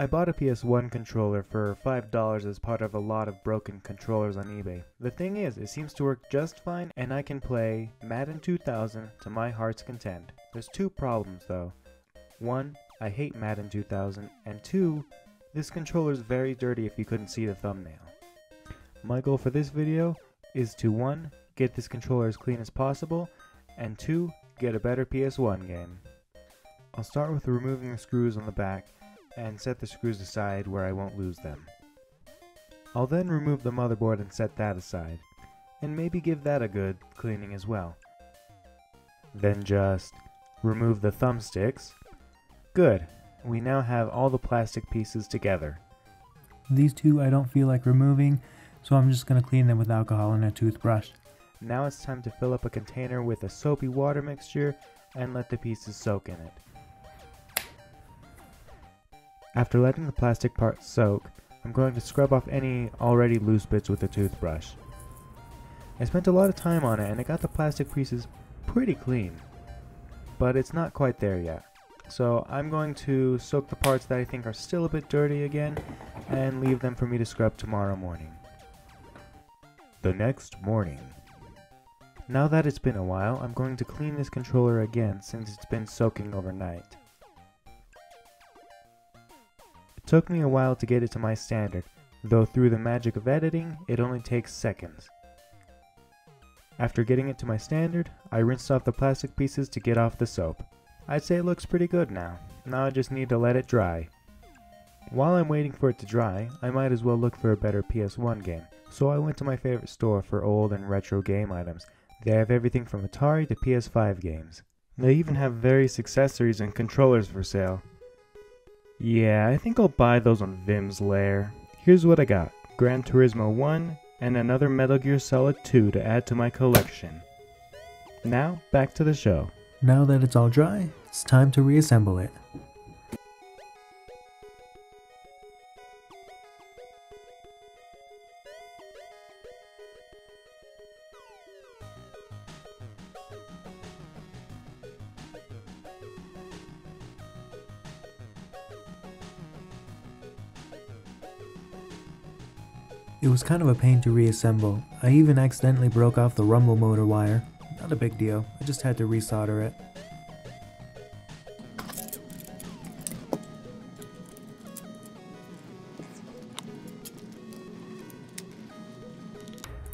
I bought a PS1 controller for $5 as part of a lot of broken controllers on eBay. The thing is, it seems to work just fine and I can play Madden 2000 to my heart's content. There's two problems though. One, I hate Madden 2000, and two, this controller is very dirty if you couldn't see the thumbnail. My goal for this video is to 1. Get this controller as clean as possible, and 2. Get a better PS1 game. I'll start with removing the screws on the back and set the screws aside where I won't lose them. I'll then remove the motherboard and set that aside, and maybe give that a good cleaning as well. Then just remove the thumbsticks. Good, we now have all the plastic pieces together. These two I don't feel like removing, so I'm just going to clean them with alcohol and a toothbrush. Now it's time to fill up a container with a soapy water mixture and let the pieces soak in it. After letting the plastic parts soak, I'm going to scrub off any already loose bits with a toothbrush. I spent a lot of time on it and it got the plastic pieces pretty clean, but it's not quite there yet. So I'm going to soak the parts that I think are still a bit dirty again and leave them for me to scrub tomorrow morning. The next morning. Now that it's been a while, I'm going to clean this controller again since it's been soaking overnight. It took me a while to get it to my standard, though through the magic of editing, it only takes seconds. After getting it to my standard, I rinsed off the plastic pieces to get off the soap. I'd say it looks pretty good now. Now I just need to let it dry. While I'm waiting for it to dry, I might as well look for a better PS1 game, so I went to my favorite store for old and retro game items. They have everything from Atari to PS5 games. They even have various accessories and controllers for sale. Yeah, I think I'll buy those on Vim's Lair. Here's what I got. Gran Turismo 1 and another Metal Gear Solid 2 to add to my collection. Now, back to the show. Now that it's all dry, it's time to reassemble it. It was kind of a pain to reassemble. I even accidentally broke off the rumble motor wire. Not a big deal, I just had to resolder it.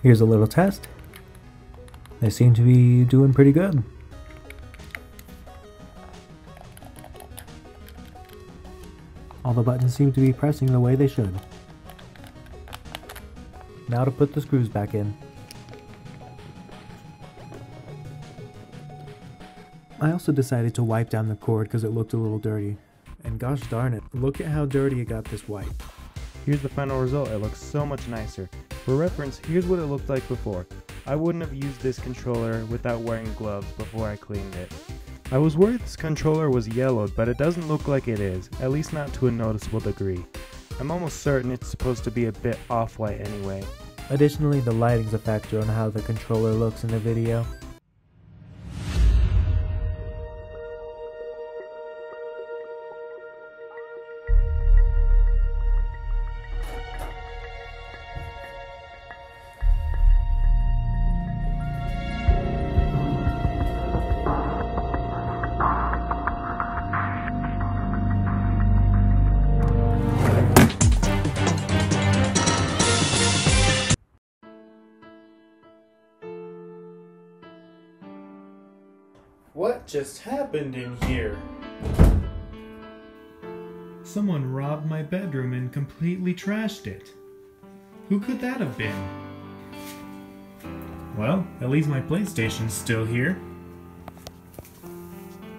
Here's a little test. They seem to be doing pretty good. All the buttons seem to be pressing the way they should. Now to put the screws back in. I also decided to wipe down the cord because it looked a little dirty. And gosh darn it, look at how dirty it got this wipe. Here's the final result. It looks so much nicer. For reference, here's what it looked like before. I wouldn't have used this controller without wearing gloves before I cleaned it. I was worried this controller was yellowed, but it doesn't look like it is, at least not to a noticeable degree. I'm almost certain it's supposed to be a bit off-white anyway. Additionally, the lighting's a factor on how the controller looks in the video. What just happened in here? Someone robbed my bedroom and completely trashed it. Who could that have been? Well, at least my PlayStation's still here.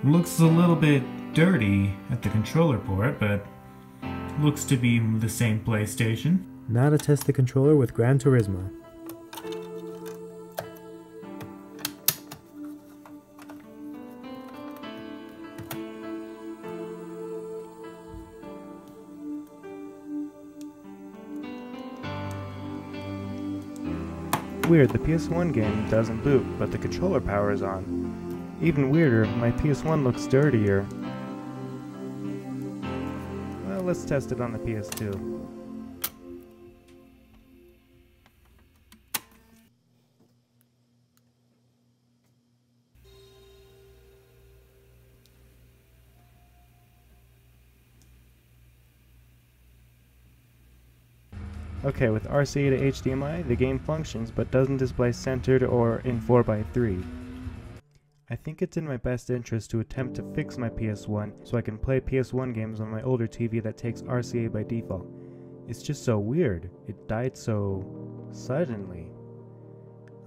Looks a little bit dirty at the controller port, but looks to be the same PlayStation. Now to test the controller with Gran Turismo. Weird, the PS1 game doesn't boot, but the controller power is on. Even weirder, my PS1 looks dirtier. Well, let's test it on the PS2. Okay, with RCA to HDMI, the game functions but doesn't display centered or in 4:3. I think it's in my best interest to attempt to fix my PS1 so I can play PS1 games on my older TV that takes RCA by default. It's just so weird. It died so suddenly.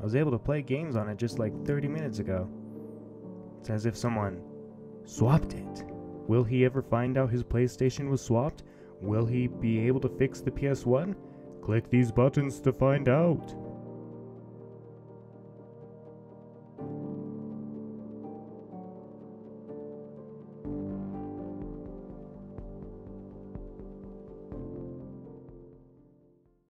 I was able to play games on it just like 30 minutes ago. It's as if someone swapped it. Will he ever find out his PlayStation was swapped? Will he be able to fix the PS1? Click these buttons to find out.